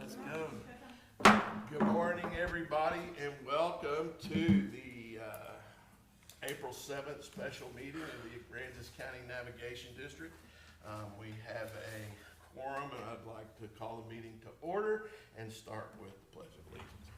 Let's go. Good morning, everybody, and welcome to the April 7th special meeting of the Aransas County Navigation District. We have a quorum, and I'd like to call the meeting to order and start with the Pledge of Allegiance.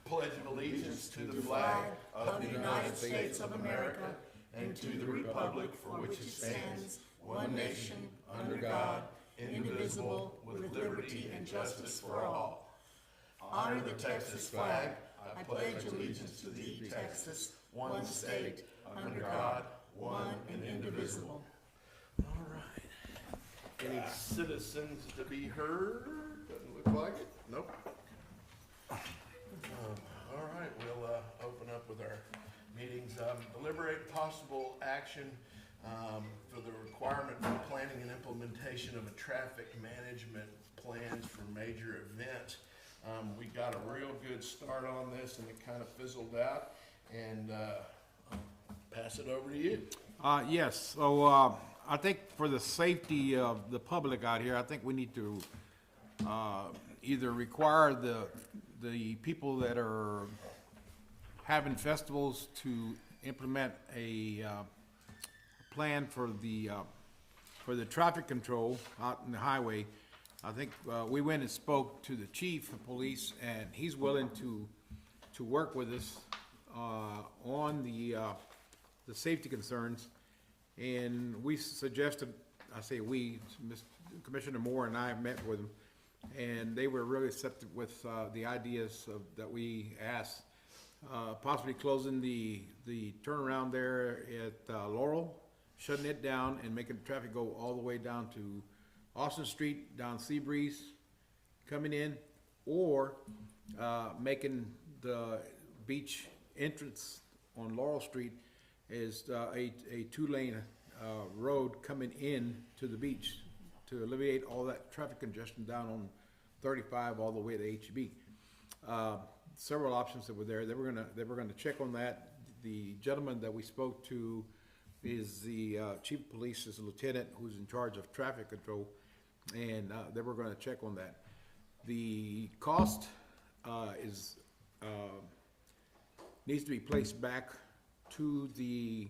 Pledge of allegiance to the flag of the United States of America and to the republic for which it stands, one nation, under God, indivisible, with liberty and justice for all. Honor the Texas flag. I pledge allegiance to thee, Texas, one state, under God, one and indivisible. All right. Any citizens to be heard? Doesn't look like it. Nope. All right, we'll open up with our meetings. Deliberate possible action for the requirement for planning and implementation of a traffic management plans for major events. We got a real good start on this and it kind of fizzled out, and I'll pass it over to you. Yes, so I think for the safety of the public out here, I think we need to either require the people that are having festivals to implement a plan for the traffic control out in the highway. I think we went and spoke to the chief of police, and he's willing to work with us on the safety concerns. And we suggested, I say we, Commissioner Moore and I met with them, and they were really receptive with the ideas that we asked. Possibly closing the turnaround there at Laurel, shutting it down and making the traffic go all the way down to Austin Street, down Seabreeze, coming in, or making the beach entrance on Laurel Street is a two-lane road coming in to the beach to alleviate all that traffic congestion down on 35 all the way to HEB. Several options that were there. They were gonna check on that. The gentleman that we spoke to is the chief of police, is a lieutenant who's in charge of traffic control, and they were gonna check on that. The cost needs to be placed back to the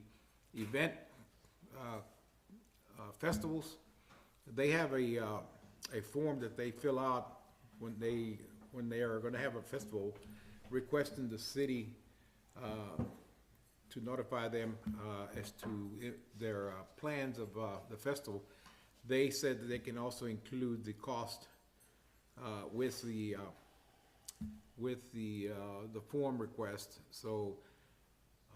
event festivals. They have a form that they fill out when they are going to have a festival, requesting the city to notify them as to their plans of the festival. They said that they can also include the cost with the form request. So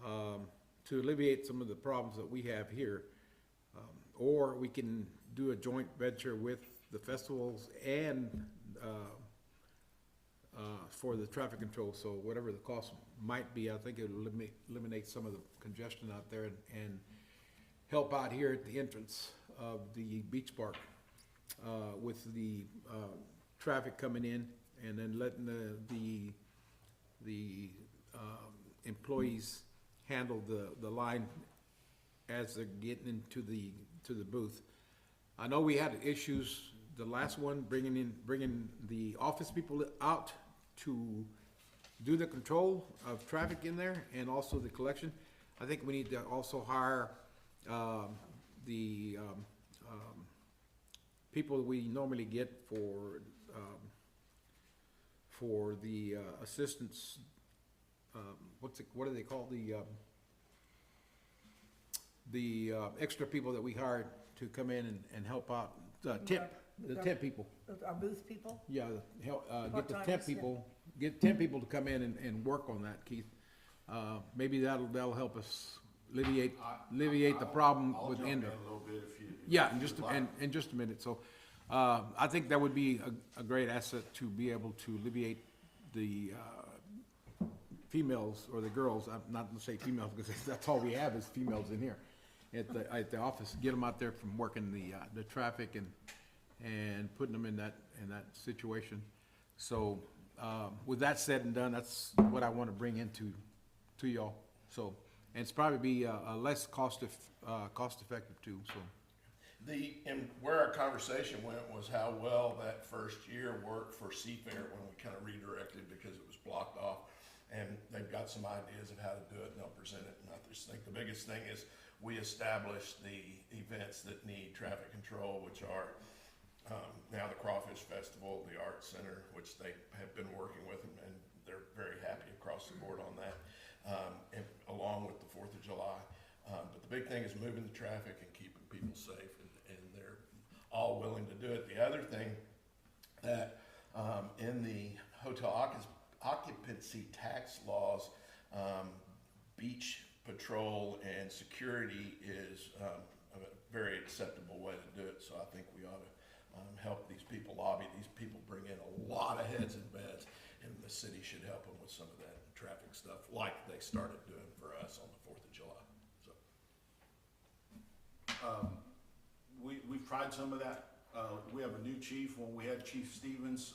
to alleviate some of the problems that we have here, or we can do a joint venture with the festivals and for the traffic control. So whatever the cost might be, I think it'll eliminate some of the congestion out there and help out here at the entrance of the beach park with the traffic coming in, and then letting the employees handle the line as they're getting into the booth. I know we had issues the last one, bringing the office people out to do the control of traffic in there and also the collection. I think we need to also hire the people we normally get for the assistants. What do they call the extra people that we hired to come in and help out? The temp people. Our booth people? Yeah, get the temp Part-timers, people, get 10 people to come in and work on that, Keith. Maybe that'll help us alleviate the problem with Ender. A little bit if you. Yeah, in just a minute. So I think that would be a great asset to be able to alleviate the females or the girls. I'm not gonna say females because that's all we have is females in here at the office. Get them out there from working the traffic and putting them in that situation. So with that said and done, that's what I want to bring into y'all. So, and it's probably be less cost effective too. So And where our conversation went was how well that first year worked for Seafair when we kind of redirected because it was blocked off. And they've got some ideas of how to do it, and they'll present it. And I just think the biggest thing is we established the events that need traffic control, which are now the Crawfish Festival, the Arts Center, which they have been working with, and they're very happy across the board on that, and along with the 4th of July. But the big thing is moving the traffic and keeping people safe, and they're all willing to do it. The other thing that in the hotel occupancy tax laws, beach patrol and security is a very acceptable way to do it. So I think we ought to help these people lobby. These people bring in a lot of heads and beds, and the city should help them with some of that traffic stuff, like they started doing for us on the 4th of July. So we've tried some of that. We have a new chief. When we had Chief Stevens,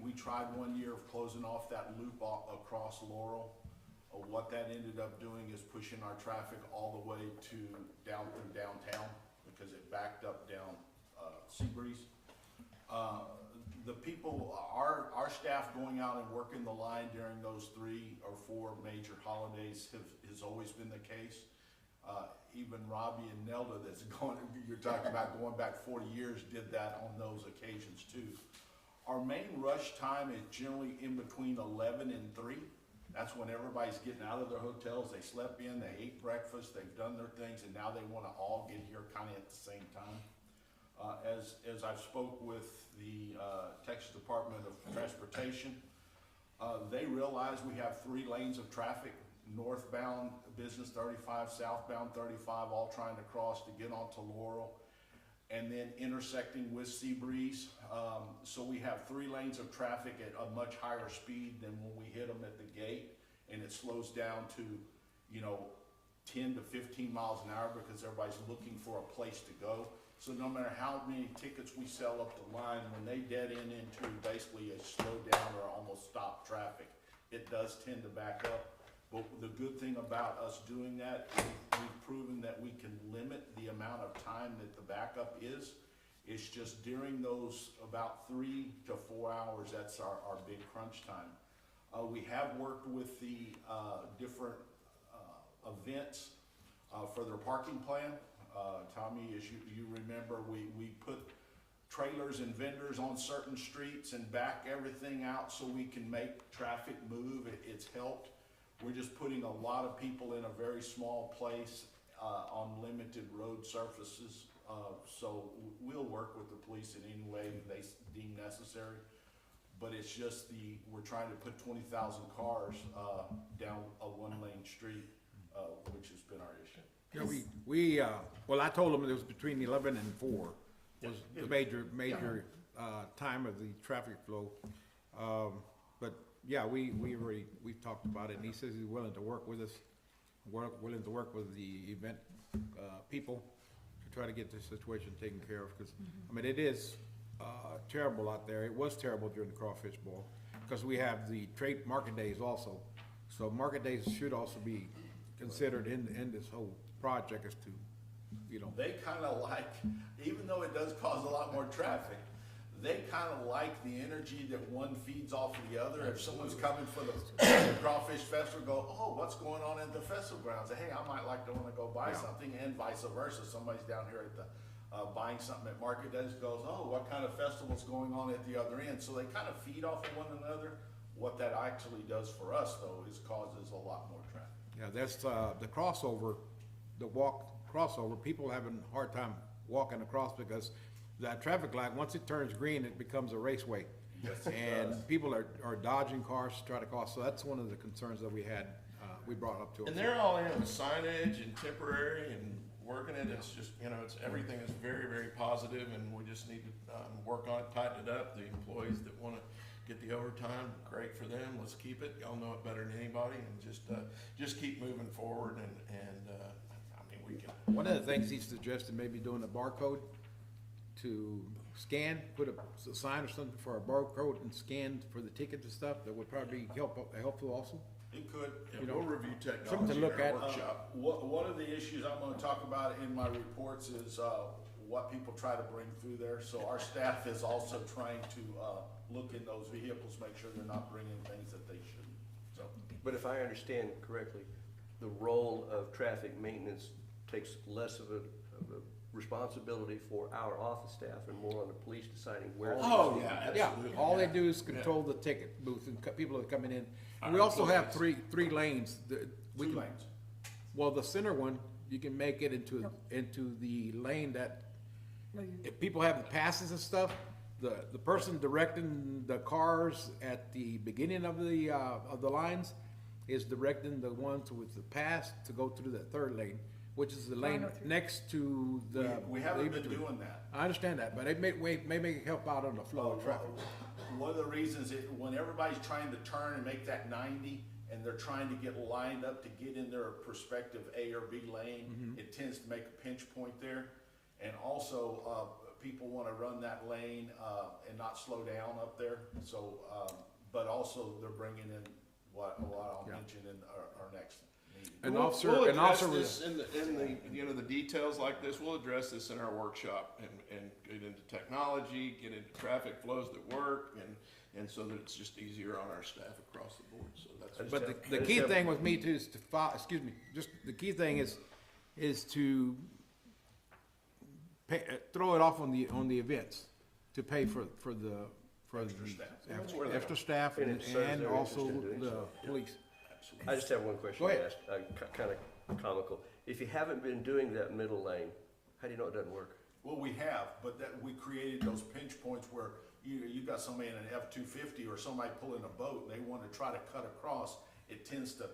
we tried one year of closing off that loop across Laurel. What that ended up doing is pushing our traffic all the way to down through downtown because it backed up down Seabreeze. The people, our staff going out and working the line during those 3 or 4 major holidays has always been the case. Even Robbie and Nelda that's you're talking about going back 40 years, did that on those occasions too. Our main rush time is generally in between 11 and 3. That's when everybody's getting out of their hotels. They slept in, they ate breakfast, they've done their things, and now they want to all get here kind of at the same time. As I've spoke with the Texas Department of Transportation, they realize we have 3 lanes of traffic, northbound Business 35, southbound 35, all trying to cross to get onto Laurel, and then intersecting with Seabreeze. So we have 3 lanes of traffic at a much higher speed than when we hit them at the gate, and it slows down to, 10 to 15 miles an hour because everybody's looking for a place to go. So no matter how many tickets we sell up the line, when they dead end into basically a slow down or almost stop traffic, it does tend to back up. But the good thing about us doing that is we've proven that we can limit the amount of time that the backup is. It's just during those about 3 to 4 hours, that's our big crunch time. We have worked with the different events for their parking plan. Tommy, as you remember, we put trailers and vendors on certain streets and back everything out so we can make traffic move. It's helped. We're just putting a lot of people in a very small place on limited road surfaces. So we'll work with the police in any way they deem necessary. But it's just we're trying to put 20,000 cars down a 1-lane street, which has been our issue. Yeah, well, I told them it was between 11 and 4 was the major time of the traffic flow. But yeah, we've talked about it, and he says he's willing to work with us, willing to work with the event people to try to get this situation taken care of. Because I mean, it is terrible out there. It was terrible during the Crawfish Bowl because we have the trade market days also. So market days should also be considered in this whole project as to, They kind of like, even though it does cause a lot more traffic, they kind of like the energy that one feeds off of the other. If someone's coming for the Crawfish Festival, go, oh, what's going on at the festival grounds? Hey, I might like to want to go buy something, and vice versa. Somebody's down here at the buying something at market days, goes, oh, what kind of festival's going on at the other end? So they kind of feed off of one another. What that actually does for us, though, is causes a lot more traffic. yeah, that's the crossover, the walk crossover. People having a hard time walking across because that traffic light, once it turns green, it becomes a raceway. Yes, it And does. people are dodging cars to try to cross. So that's one of the concerns that we had, we brought up to them. And they're all in with signage and temporary and working it. It's just, everything is very, very positive, and we just need to work on it, tighten it up. The employees that want to get the overtime, great for them. Let's keep it. Y'all know it better than anybody, and just keep moving forward. And I mean, we can. One of the things he suggested, maybe doing a barcode to scan, put a sign or something for a barcode and scan for the tickets and stuff. That would probably be helpful also. It could. Yeah, we'll review technology something to look in our at. workshop. One of the issues I'm going to talk about in my reports is what people try to bring through there. So our staff is also trying to, look in those vehicles, make sure they're not bringing things that they shouldn't, so. But if I understand correctly, the role of traffic maintenance takes less of a responsibility for our office staff and more on the police deciding where. Oh, yeah, Yeah, absolutely. all they do is control the ticket booth and people that are coming in. And we also have three lanes. We Two can- lanes. Well, the center one, you can make it into the lane that, if people have the passes and stuff, the person directing the cars at the beginning of the lines is directing the ones with the pass to go through the third lane, which is the lane next to the. We haven't been doing that. I understand that, but it may help out on the flow of traffic. One of the reasons, when everybody's trying to turn and make that 90, and they're trying to get lined up to get in their prospective A or B lane, it tends to make a pinch point there. And also, people wanna run that lane, and not slow down up there, so, but also they're bringing in what I'll Yeah. mention in our next meeting. An We'll officer address was. this in the details like this, we'll address this in our workshop and get into technology, get into traffic flows that work, and so that it's just easier on our staff across the board, so that's. But the key thing with me too is to just the key thing is to throw it off on the events, to pay for the Extra staff. That's where they extra staff And and it serves their also interest in doing the so. police. I just have one question Go to ahead. ask, kind of comical. If you haven't been doing that middle lane, how do you know it doesn't work? Well, we have, but that, we created those pinch points where you got somebody in an F-250 or somebody pulling a boat and they wanna try to cut across, it tends to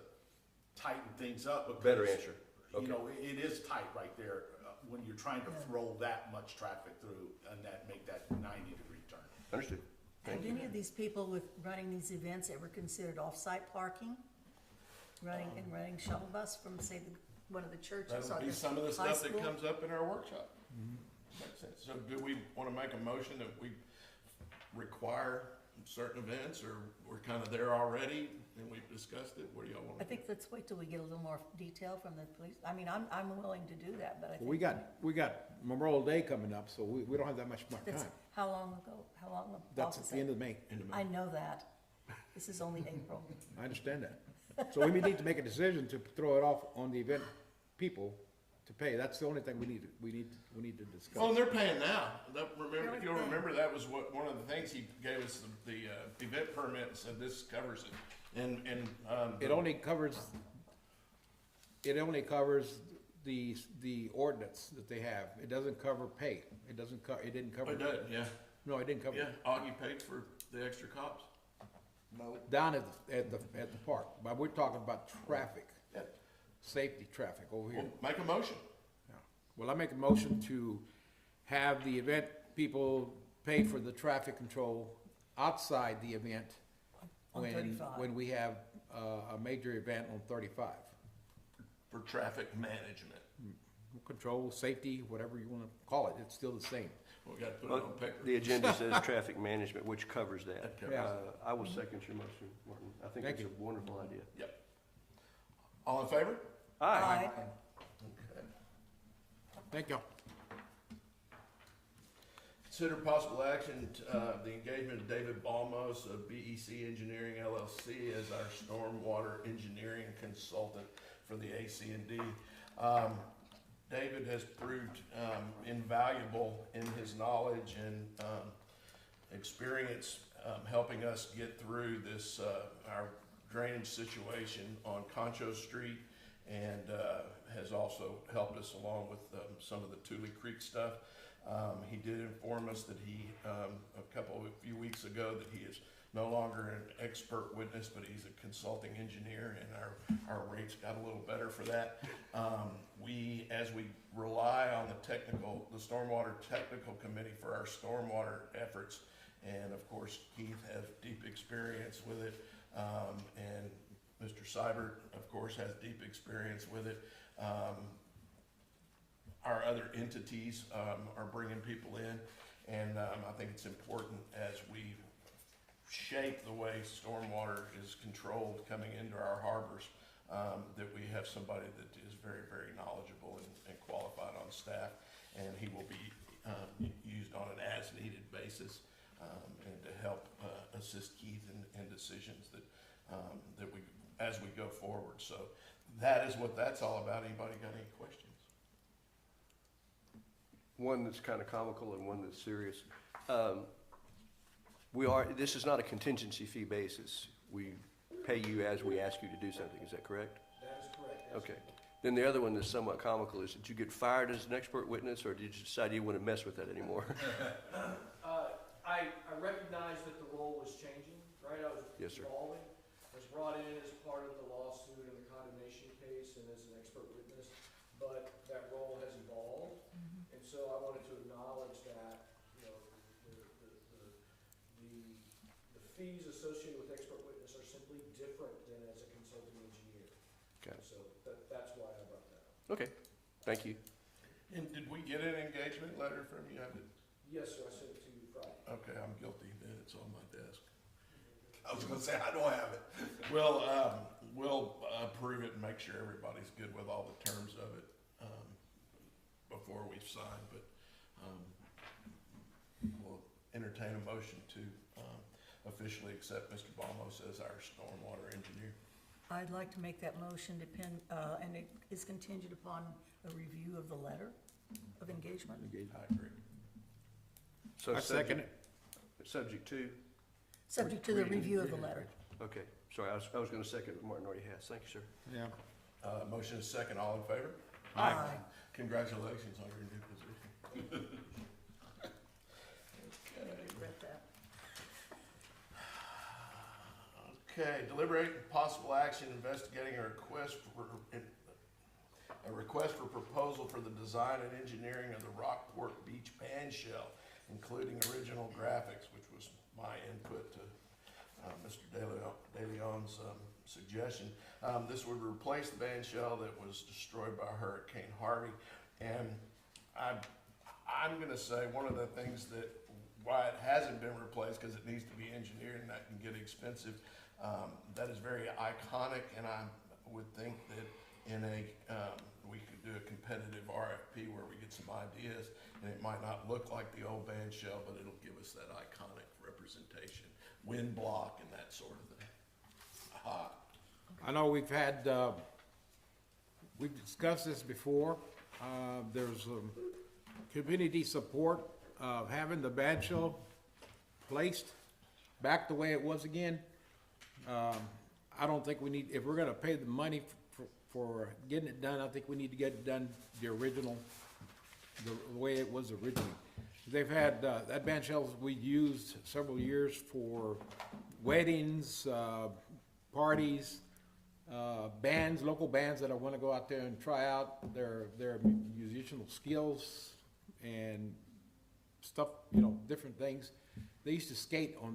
tighten things up because. Better answer. Okay. You know, it is tight right there, when you're trying to throw that much traffic through and make that 90-degree turn. Understood. Have any of these people with running these events ever considered off-site parking? Running shuttle bus from, say, one of the churches That'll or be the some of the high stuff that school? comes up in our workshop. Makes sense. So do we wanna make a motion that we require certain events, or we're kinda there already and we've discussed it? What do y'all wanna I do? think let's wait till we get a little more detail from the police. I mean, I'm willing to do that, but I think. We got Memorial Day coming up, so we don't have that much more That's, time. how long ago, how long ago? That's at the end of May. I know that. This is only April. I understand that. So we may need to make a decision to throw it off on the event people to pay. That's the only thing we need to discuss. Oh, and they're paying now. If you'll remember, that was one of the things he gave us, the event permit, and said this covers it. And It only covers the ordinance that they have. It doesn't cover pay. It didn't cover. it does, yeah. No, it didn't cover. Yeah, Augie paid for the extra cops. No. Down at the park, but we're talking about traffic, Yeah. safety traffic over here. Well, make a motion. Yeah. Well, I make a motion to have the event people pay for the traffic control outside the event On 35. when we have a major event on 35. For traffic management. Control, safety, whatever you wanna call it, it's still the same. We gotta put it on paper. The agenda says traffic management, which covers that. That covers it. I will second your motion, Martin. I think Thank it's you. a wonderful idea. Yep. All in favor? Aye. Okay. Thank you. Consider possible action, the engagement of David Balmos of BEC Engineering LLC as our stormwater engineering consultant for the ACND. David has proved invaluable in his knowledge and experience helping us get through this, our drainage situation on Concho Street, and has also helped us along with some of the Tule Creek stuff. He did inform us that he, a few weeks ago, that he is no longer an expert witness, but he's a consulting engineer, and our rates got a little better for that. As we rely on the stormwater technical committee for our stormwater efforts, and of course Keith has deep experience with it, and Mr. Seibert, of course, has deep experience with it. Our other entities are bringing people in, and I think it's important as we shape the way stormwater is controlled coming into our harbors, that we have somebody that is very, very knowledgeable and qualified on staff, and he will be used on an as-needed basis, and to help assist Keith in decisions that we, as we go forward. So that is what that's all about. Anybody got any questions? One that's kind of comical and one that's serious. This is not a contingency fee basis. We pay you as we ask you to do something, is that correct? That is correct. Yes. Okay. Then the other one that's somewhat comical is, did you get fired as an expert witness, or did you decide you wouldn't mess with that anymore? I recognized that the role was changing, right? I was Yes, sir. evolving. I was brought in as part of the lawsuit and the condemnation case and as an expert witness, but that role has evolved. And so I wanted to acknowledge that, you know, the fees associated with expert witness are simply different than as a consulting engineer. Okay. So that's why I brought that up. Okay, thank you. And did we get an engagement letter from you? Yes, sir, I sent it to you Friday. Okay, I'm guilty then. It's on my desk. I was gonna say, I don't have it. We'll approve it and make sure everybody's good with all the terms of it, before we sign, but, we'll entertain a motion to, officially accept Mr. Balmos as our stormwater engineer. I'd like to make that motion and it is contingent upon a review of the letter of engagement. I agree. So I second it. Subject to? Subject to the review of the letter. Okay, sorry, I was gonna second what Martin already has. Thank you, sir. Yeah. Motion is second. All in favor? Aye. Congratulations on your new position. Regret that. Okay, deliberate and possible action investigating a request for proposal for the design and engineering of the Rockport Beach band shell, including original graphics, which was my input to Mr. De Leon's suggestion. This would replace the band shell that was destroyed by Hurricane Harvey. And I'm gonna say one of the things that, why it hasn't been replaced, because it needs to be engineered and that can get expensive. That is very iconic, and I would think that we could do a competitive RFP where we get some ideas, and it might not look like the old band shell, but it'll give us that iconic representation, wind block and that sort of thing. Aha. I know we've discussed this before. There's community support of having the band shell placed back the way it was again. I don't think we need, if we're gonna pay the money for getting it done, I think we need to get it done the original, the way it was originally. They've had, that band shells we used several years for weddings, parties, bands, local bands that I wanna go out there and try out their musicianal skills and stuff, you know, different things. They used to skate on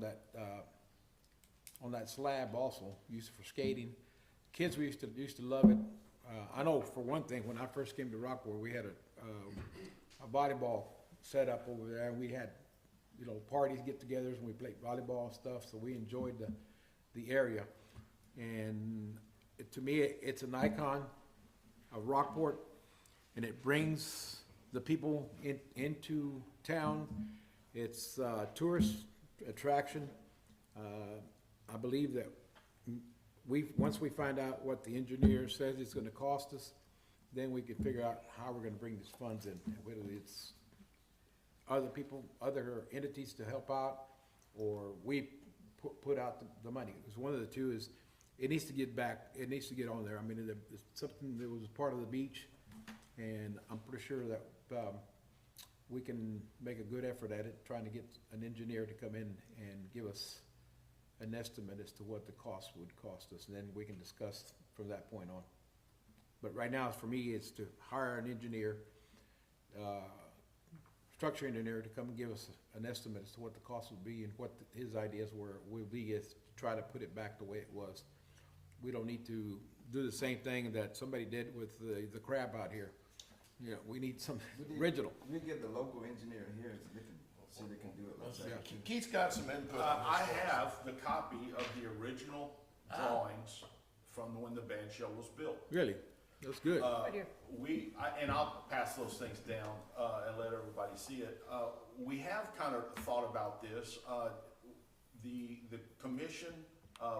that slab also, used for skating. Kids used to love it. I know for one thing, when I first came to Rockport, we had a volleyball set up over there, and we had, you know, parties, get-togethers, and we played volleyball and stuff. So we enjoyed the area, and to me, it's an icon of Rockport, and it brings the people into town. It's a tourist attraction. I believe that once we find out what the engineer says it's gonna cost us, then we can figure out how we're gonna bring these funds in, whether it's other people, other entities to help out, or we put out the money. Because one of the two is, it needs to get back, it needs to get on there. I mean, it's something that was part of the beach, and I'm pretty sure that, we can make a good effort at it, trying to get an engineer to come in and give us an estimate as to what the cost would cost us, and then we can discuss from that point on. But right now, for me, it's to hire an engineer, structure engineer, to come and give us an estimate as to what the cost would be and what his ideas will be, is to try to put it back the way it was. We don't need to do the same thing that somebody did with the crab out here. You know, we need some original. We get the local engineer here so they can see they can do it like that. Yeah. Keith's got some input on I this. have the copy of the original drawings from when the band shell was built. Really? That's good. Right here. And I'll pass those things down, and let everybody see it. We have kind of thought about this. The commission,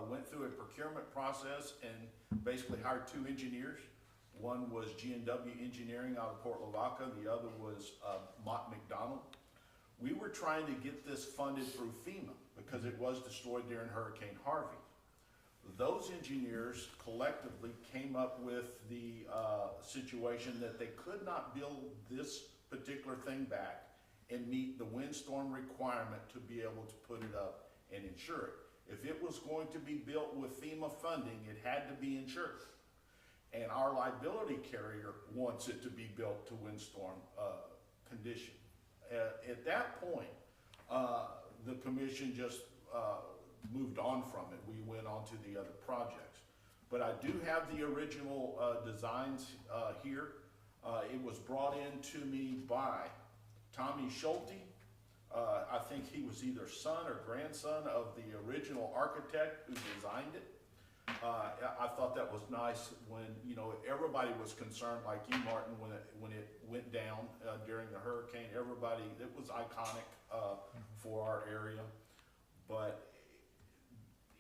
went through a procurement process and basically hired 2 engineers. One was G&W Engineering out of Port Lavaca, the other was, Mott McDonald. We were trying to get this funded through FEMA because it was destroyed during Hurricane Harvey. Those engineers collectively came up with the situation that they could not build this particular thing back and meet the windstorm requirement to be able to put it up and insure it. If it was going to be built with FEMA funding, it had to be insured. And our liability carrier wants it to be built to windstorm condition. At that point, the commission just moved on from it. We went on to the other projects. But I do have the original designs here. It was brought in to me by Tommy Schulte. I think he was either son or grandson of the original architect who designed it. I thought that was nice when, you know, everybody was concerned, like you, Martin, when it went down during the hurricane. Everybody, it was iconic for our area. But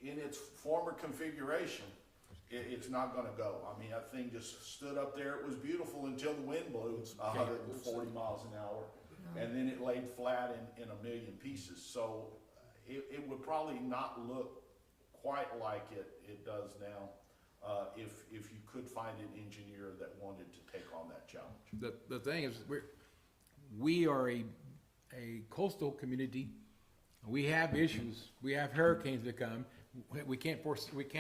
in its former configuration, it's not gonna go. I mean, that thing just stood up there. It was beautiful until the wind blew 140 miles an hour. And then it laid flat in a million pieces. So it would probably not look quite like it does now, if you could find an engineer that wanted to take on that challenge. The thing is, we are a coastal community. We have issues. We have hurricanes that come. We can't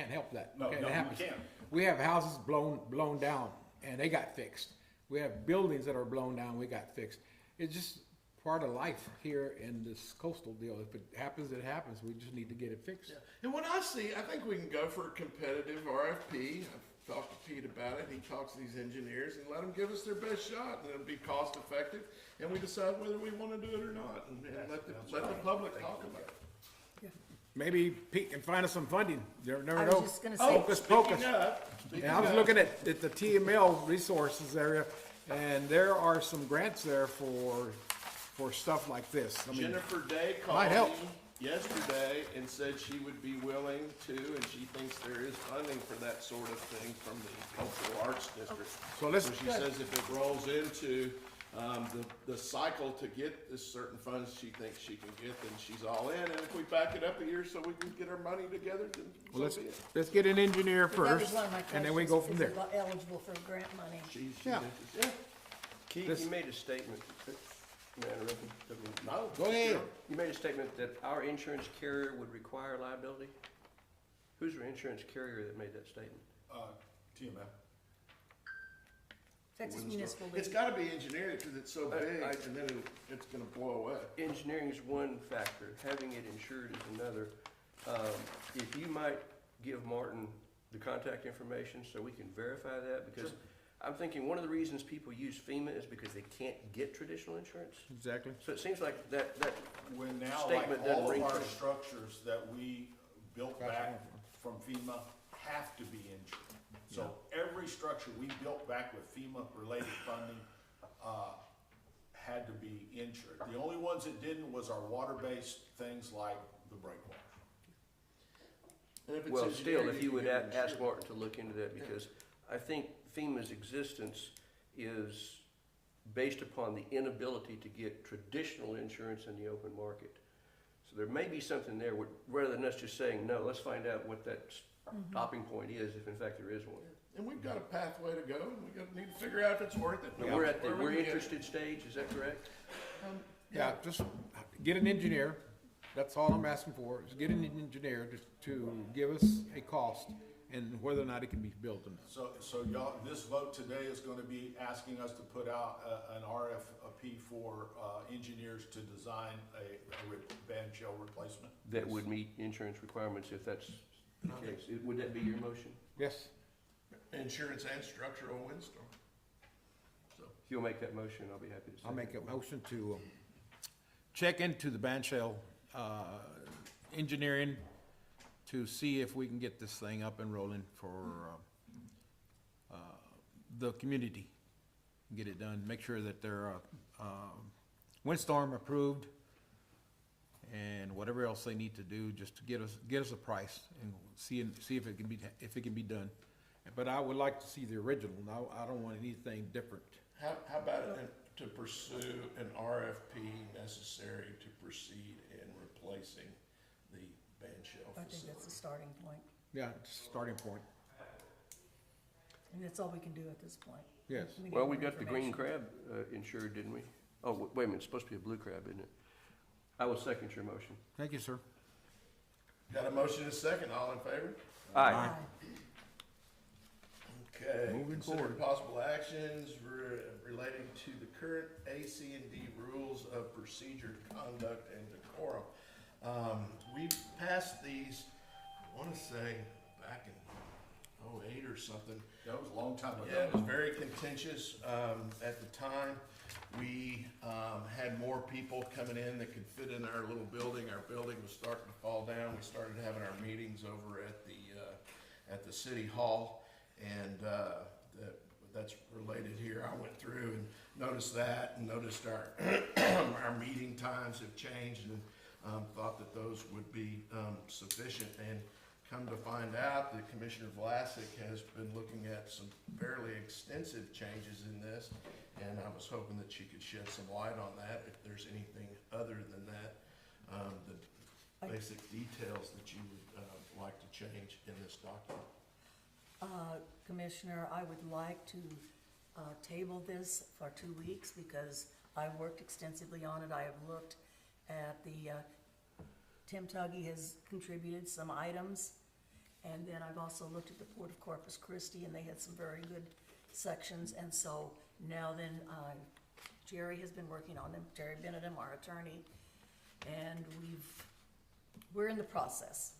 help that. No, Okay, no, it happens. we can't. We have houses blown down, and they got fixed. We have buildings that are blown down, we got fixed. It's just part of life here in this coastal deal. If it happens, it happens. We just need to get it fixed. Yeah. And what I see, I think we can go for a competitive RFP. I've talked to Pete about it. He talks to these engineers and let them give us their best shot, and it'll be cost effective. And we decide whether we want to do it or not, and let the public talk about it. Maybe Pete can find us some funding. You never I know. was just gonna say- Hocus pocus. Speaking And I was of- looking at the TML resources area, and there are some grants there for stuff like this. I mean, Jennifer Day might called help. me yesterday and said she would be willing to, and she thinks there is funding for that sort of thing from the Cultural Arts District. So let's- So she says if it rolls into, the cycle to get this certain funds she thinks she can get, then she's all in, and if we back it up a year so we can get our money together, then well, so be it. let's get an engineer That was first, one of my and then we go from questions, there. is it eligible for grant money? She's Yeah. interested. Yeah. Keith, This- you made a statement, may I interrupt you? No. Go ahead. You made a statement that our insurance carrier would require liability? Who's our insurance carrier that made that statement? TMF. Texas Windstorm. Municipal It's League. gotta be engineered, cause it's so I- big, I- and then it's gonna blow away. Engineering is one factor, having it insured is another. If you might give Martin the contact information so we can verify that, because I'm thinking one of the reasons people use FEMA is because they can't get traditional insurance. Exactly. So it seems like that When now, statement like doesn't all ring of our true. structures that we built back from FEMA have to be insured. So every structure we built back with FEMA-related funding, had to be insured. The only ones that didn't was our water-based things like the breakwaters. And if it's Well, still, engineered, if you can would get it ask insured. Martin to look into that, because I think FEMA's existence is based upon the inability to get traditional insurance in the open market. So there may be something there, rather than us just saying, no, let's find out what that stopping point is, if in fact there is one. And we've got a pathway to go, and we need to figure out if it's worth it. Now, we're at the, Where we we're can get it. interested stage, is that correct? Yeah, just get an engineer. That's all I'm asking for, is get an engineer to give us a cost and whether or not it can be built. So y'all, this vote today is gonna be asking us to put out an RFP for engineers to design a band shell replacement. That would meet insurance requirements if that's the case. Would that be your motion? Yes, Insurance and structural windstorm. So, If you'll make that motion, I'll be happy to I'll second. make a motion to check into the band shell engineering to see if we can get this thing up and rolling for the community. Get it done, make sure that they're, windstorm approved and whatever else they need to do, just to get us a price and see if it can be done. But I would like to see the original, now, I don't want anything different. How about to pursue an RFP necessary to proceed in replacing the band shell I think that's the facility? starting point, Yeah, it's a starting point, and that's all we can do at this point. yes. need Well, we more got the green information. crab insured, didn't we? Oh, wait a minute, it's supposed to be a blue crab, isn't it? I will second your motion. Thank you, sir. Got a motion and a second, all in favor? Aye. Okay. Moving Consider forward. possible actions relating to the current ACND rules of procedure, conduct, and decorum. We passed these, I wanna say, back in '08 or something. That was a long time ago. Yeah, it was very contentious, at the time. We, had more people coming in that could fit in our little building. Our building was starting to fall down. We started having our meetings over at the city hall. And, that's related here. I went through and noticed that and noticed our, our meeting times have changed and, thought that those would be, sufficient. And come to find out that Commissioner Vlasic has been looking at some fairly extensive changes in this, and I was hoping that she could shed some light on that, if there's anything other than that, the basic details that you would, like to change in this document. Commissioner, I would like to table this for 2 weeks because I worked extensively on it. I have looked at the, Tim Tuggy has contributed some items. And then I've also looked at the Port of Corpus Christi, and they had some very good sections. And so now then, Jerry has been working on them, Jerry Benedum, our attorney, and we're in the process.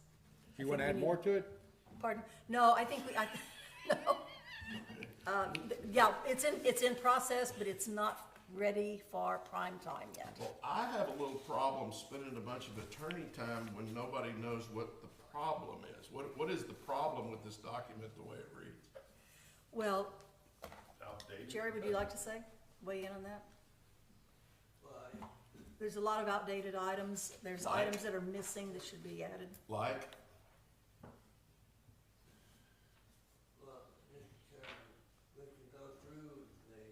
You wanna add more to it? Pardon? No, I think no. Yeah, it's in process, but it's not ready for prime time yet. Well, I have a little problem spending a bunch of attorney time when nobody knows what the problem is. What is the problem with this document the way it reads? Well, Outdated. Jerry, would you like to weigh in on that? There's a lot of outdated items. There's Like? items that are missing that should be added. Like? Well, Mr. Chairman, we can go through the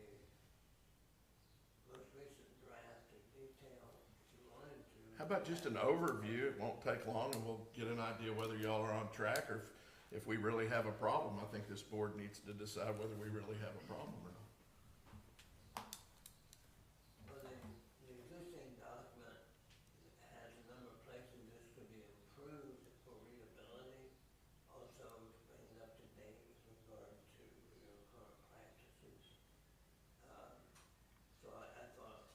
most recent draft in detail if you wanted to. How about just an overview? It won't take long and we'll get an idea whether y'all are on track or if we really have a problem. I think this board needs to decide whether we really have a problem or not. Well, the existing document has a number of places this could be improved for readability, also to bring it up to date with regard to your current practices. So I thought,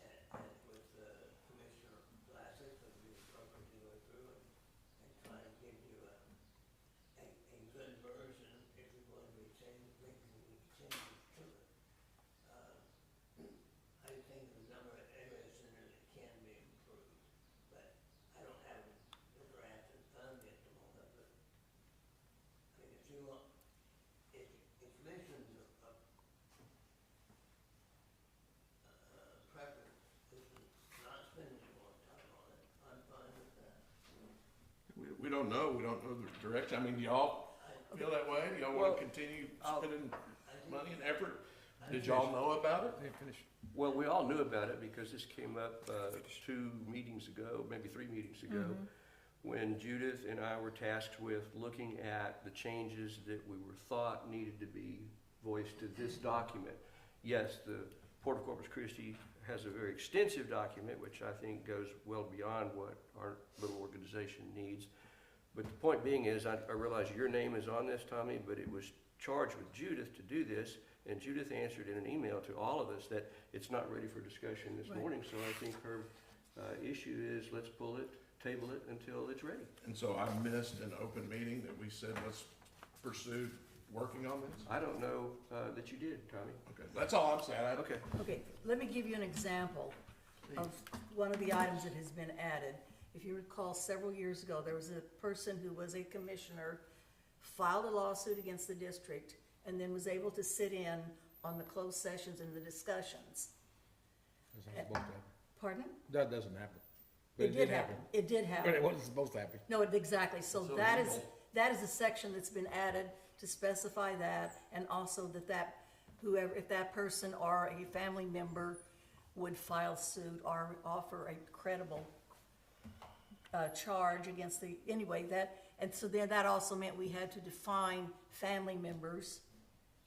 and with Commissioner Vlasic, it would be appropriate to go through and try and give you a good version if you're going to be making changes to it. I think there's a number of areas in there that can be improved, but I don't have the draft in front of me at the moment, but I mean, if you want, if commission's preference is to not spend any more time on it, I'm fine with that. We don't know. We don't know the direction. I mean, y'all feel that way? Do y'all Well, wanna continue I'll- spending money and effort? Did y'all know about it? Hey, finish. Well, we all knew about it because this came up 2 meetings ago, maybe 3 meetings ago, when Judith and I were tasked with looking at the changes that we were thought needed to be voiced to this document. Yes, the Port of Corpus Christi has a very extensive document, which I think goes well beyond what our little organization needs. But the point being is, I realize your name is on this, Tommy, but it was charged with Judith to do this, and Judith answered in an email to all of us that it's not ready for discussion this Right. morning, so I think her issue is let's pull it, table it until it's ready. And so I missed an open meeting that we said, let's pursue working on this? I don't know that you did, Tommy. Okay, that's all I'm saying. Okay. Okay, let me give you an example of one of the items that has been added. If you recall, several years ago, there was a person who was a commissioner, filed a lawsuit against the district, and then was able to sit in on the closed sessions and the discussions. That's not supposed to happen. Pardon? That doesn't happen. But It did happen. It did But happen. it wasn't supposed to happen. No, exactly. So It's that is, illegal. that is a section that's been added to specify that, and also that whoever, if that person or a family member would file suit or offer a credible charge against anyway, and so then that also meant we had to define family members.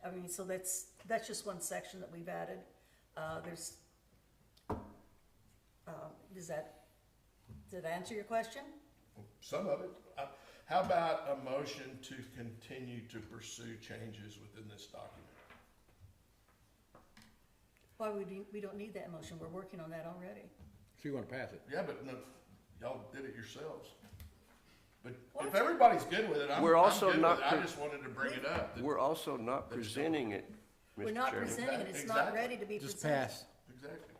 I mean, so that's just one section that we've added. Does that answer your question? Some of it. How about a motion to continue to pursue changes within this document? Why we don't need that motion, we're working on that already. So you wanna pass it? Yeah, but no, y'all did it yourselves. But Why if don't you- everybody's good with it, I'm We're good also with it. not I pre- just wanted to bring it up. that- We're also not presenting it, We're Mr. not Chairman. presenting it, it's not Exactly. ready to be Just presented. pass. Exactly.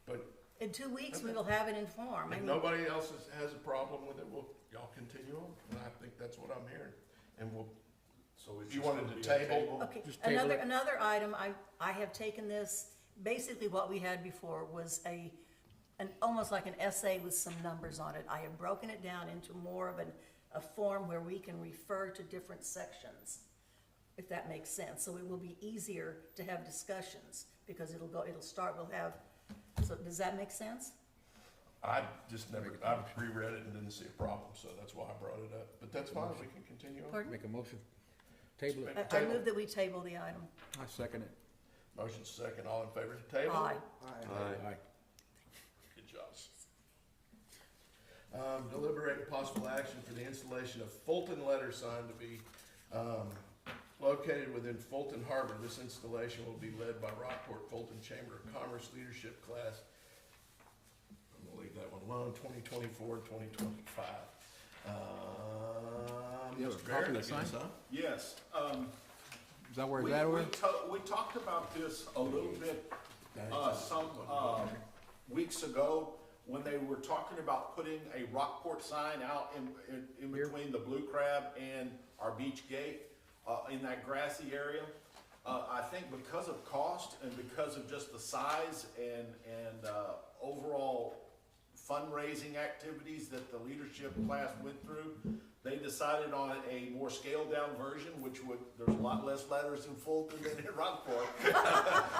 But In 2 weeks, we will have it in form. I if mean, nobody else has a problem with it, y'all continue on. And I think that's what I'm hearing. And So it's you just wanted gonna to be a table? okay, Just table it. another item, I have taken this, basically what we had before was almost like an essay with some numbers on it. I have broken it down into more of a form where we can refer to different sections, if that makes sense. So it will be easier to have discussions, because we'll have, so does that make sense? I reread it and didn't see a problem, so that's why I brought it up. But that's fine, we can continue on. Pardon? Make a motion. Table it. I move that we table the item. I second it. Motion second, all in favor to table? Aye. Aye. Good job. Deliberate and possible action for the installation of Fulton letter sign to be, located within Fulton Harbor. This installation will be led by Rockport Fulton Chamber of Commerce Leadership Class. I'm gonna leave that one alone, 2024, 2025. You have a Mr. copy Barrett, of I the sign? guess, huh? Yes, Is that where we, it's at, over? we talked about this a little bit, some, weeks ago, when they were talking about putting a Rockport sign out in Here? between the Blue Crab and our beach gate, in that grassy area. I think because of cost and because of just the size and overall fundraising activities that the leadership class went through, they decided on a more scaled down version, there's a lot less letters in Fulton than in Rockport.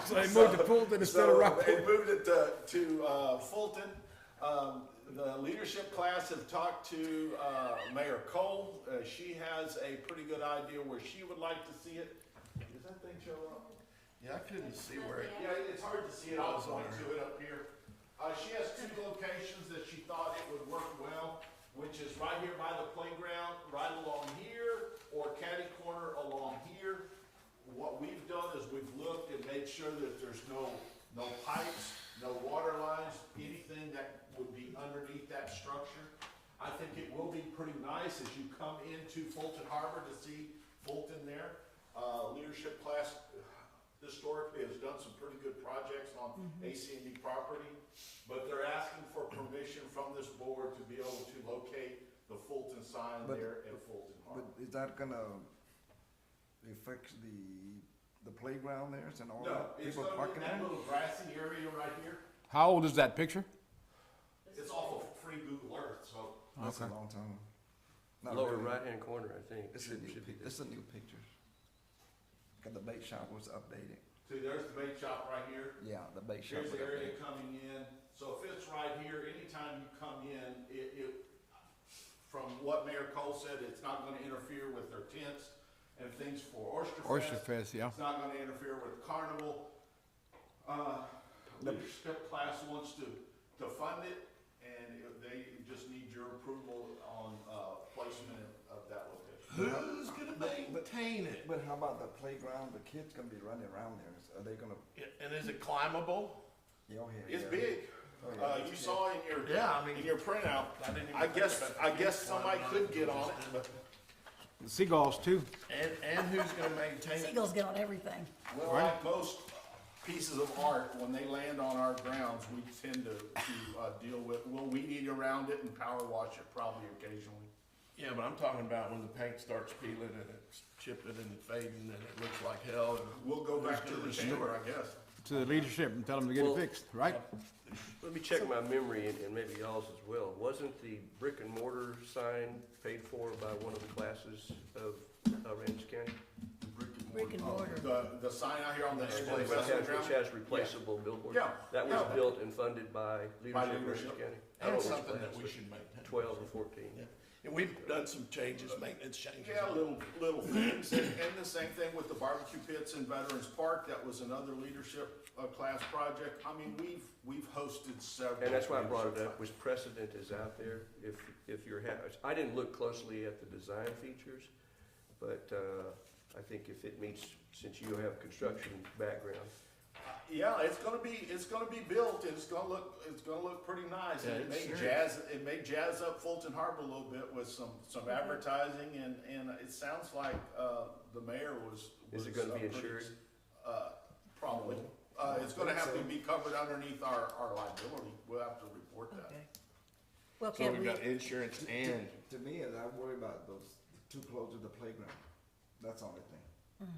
So they moved to Fulton instead of So Rockport. they moved it to Fulton. The leadership class have talked to Mayor Cole. She has a pretty good idea where she would like to see it. Does that thing show up? Yeah, I couldn't see where it. Yeah, it's hard to see it. I'll point to it up here. She has two locations that she thought it would work well, which is right here by the playground, right along here, or catty corner along here. What we've done is we've looked and made sure that there's no pipes, no water lines, anything that would be underneath that structure. I think it will be pretty nice as you come into Fulton Harbor to see Fulton there. Leadership class historically has done some pretty good projects on ACND property, but they're asking for permission from this board to be able to locate the Fulton sign But- there at Fulton But Harbor. is that gonna affect the playground there and all No, that? it's People gonna be parking that there? little grassy area right here. How old is that picture? It's off of free Google Earth, so That's a Okay. long time. Not Lower really. right-hand corner, I think. It's a Should new, be there. it's a new picture. Cause the bait shop was updated. see, there's the bait shop right here. Yeah, the bait shop Here's was the area updated. coming in, so if it's right here, anytime you come in, from what Mayor Cole said, it's not gonna interfere with their tents and things for Oyster Oyster Fest. Fest, yeah. It's not gonna interfere with the carnival. Leadership class wants to fund it, and they just need your approval on, placement of that location. Who's gonna maintain it? But how about the playground? The kids gonna be running around there. Are they gonna, And is it climbable? yeah, It's yeah. big. Oh, yeah. You saw in your, Yeah, I mean- in your printout, I didn't even I think guess, about I the guess kids somebody climbing could on get it. on it, but. The seagulls too. And who's gonna maintain it? Seagulls get on everything. Well, like most pieces of art, when they land on our grounds, we tend to deal with, we'll weed eat around it and power wash it probably occasionally. Yeah, but I'm talking about when the paint starts peeling and it's chipping and fading and it looks like hell. And We'll go back to the who's chamber, gonna I guess. To the leadership and tell them to get it Well- fixed, right? Let me check my memory and maybe y'all's as well. Wasn't the brick and mortar sign paid for by one of the classes of Ramsey County? Brick and mortar. The sign out here on the display Which west of the has ground? replaceable billboards? Yeah, That was yeah. built and funded by leadership of Ramsey leadership. County? I don't That's know which something that class, we but should maintain. 12 or 14. Yeah. And we've done some changes, maintenance changes. Yeah, little things, and the same thing with the barbecue pits in Veterans Park, that was another leadership, class project. I mean, we've hosted several. And that's why I brought it leadership up, was precedent is out there. If you're, I didn't look closely at the design features, but I think if it meets, since you have construction background, Yeah, it's gonna be built, and it's gonna look pretty nice. Yeah, And it may jazz up Fulton Harbor a little bit with some advertising, and it sounds like, the mayor was. is it gonna be pretty- insured? Probably. It's gonna have to be covered underneath our liability. We'll have to report that. Okay. Well, So can't we've we, got insurance and, To me, I worry about those too close to the playground. That's the only thing.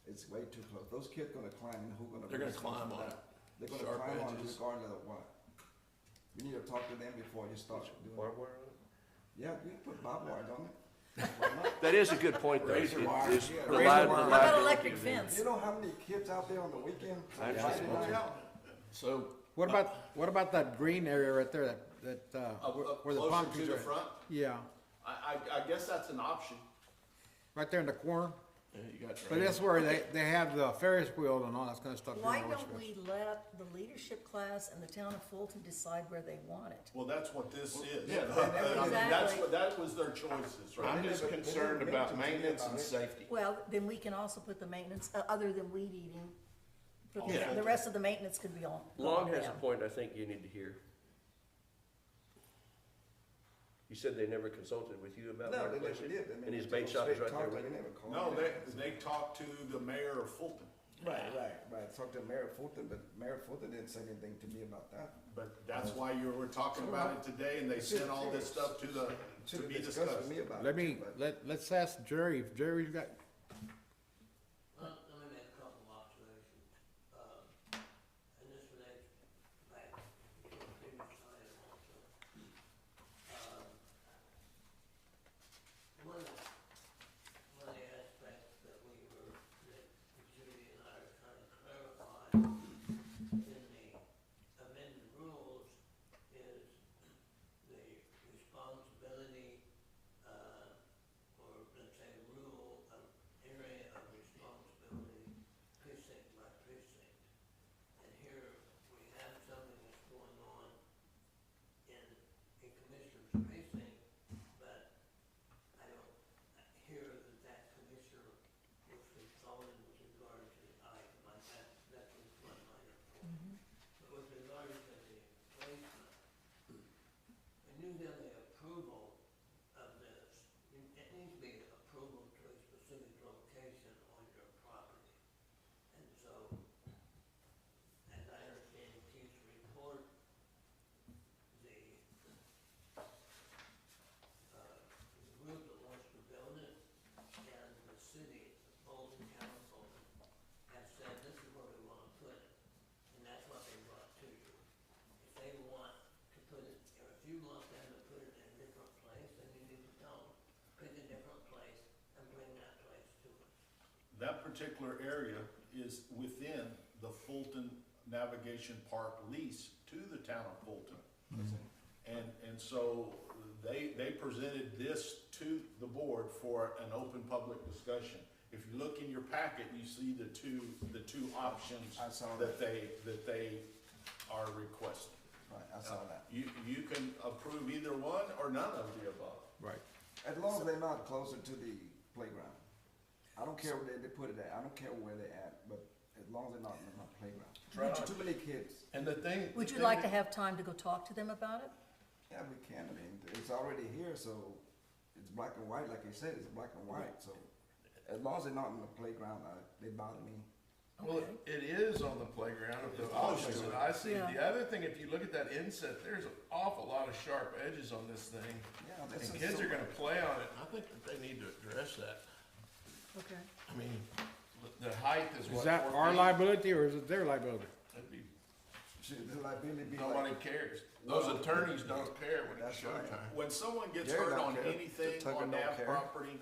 It's way too close. Those kids gonna climb and who gonna? they're gonna be responsible climb for on that? it. They're gonna Sharp climb on it edges. regardless of what. You need to talk to them before you start doing it. Barbed wire on it? Yeah, you can put barbed wire on it. Why not? That is a good point, though. Razor wire. It's Yeah, the razor li- the wire. how about liability electric of it. fence? You know how many kids out there on the weekend? I Friday understand. night? so, What about that green area right there, where the Closer palm to trees the are? front, Yeah, I guess that's an option. right there in the corner. yeah, you got. But that's where they have the Ferris wheel and all that kind of stuff. why during those don't we let the leadership class and the town of Fulton decide where they want it? Well, that's what this is. yeah, I mean, that's Exactly. what, that was their choices, right? I'm just concerned about maintenance and safety. Well, then we can also put the maintenance, other than weed eating, put the- Yeah. the rest of the maintenance could be on. Long has a them. point I think you need to hear. You said they never consulted with you about No, they Mark never Lacey? did. I mean, And his they bait shop is straight right there talked, with they him? never called No, me. they talked to the mayor of Fulton, Right. Talked to Mayor Fulton, but Mayor Fulton didn't say anything to me about that. but that's why you were talking about it today, and they sent all this stuff to Should've be discussed discussed. with me about it. Let me, too, but- let's ask Jerry, if Jerry's got, Let me make a couple of observations. And this relates back to the previous item also. One of the aspects that Judy and I are trying to clarify in the amended rules is the responsibility, or let's say rule, area of responsibility, precinct by precinct. And here we have something that's going on in a commissioner's precinct, but I don't hear that commissioner was consulted with regard to the item, like that's one minor point. But with regard to the placement, I knew that the approval of this, it needs to be approval to a specific location on your property. And so, as I understand Keith's report, the group that wants to build it and the city, the Bolton Council, have said, this is where we wanna put it. And that's what they brought to you. If they want to put it, or if you want them to put it in a different place, then you need to tell them, pick a different place and bring that place to us. That particular area is within the Fulton Navigation Park lease to the town of Fulton. And so they presented this to the board for an open public discussion. If you look in your packet, you see the two options I saw that they are requesting. Right, I saw that. You can approve either one or none of the above. right. As long as they're not closer to the playground. I don't care where they put it at, I don't care where they're at, but as long as they're not in the playground. Too many kids. And the thing. Would you the thing like to that- have time to go talk to them about it? Yeah, we can, I mean, it's already here, so it's black and white, like you said, it's black and white, so. As long as they're not in the playground, they bother me. Well, it is on the playground of the options that I see. Yeah. The other thing, if you look at that inset, there's an awful lot of sharp edges on this thing. Yeah, that's And a- kids are gonna play on it. I think that they need to address that. Okay. I mean, the height is what? Is that 4 our feet? liability or is it their liability? That'd be- Should the liability be like? Nobody cares. Those attorneys don't care when it's That's right. showtime. When someone gets Jerry hurt don't on care. anything Tucker on don't that care. property,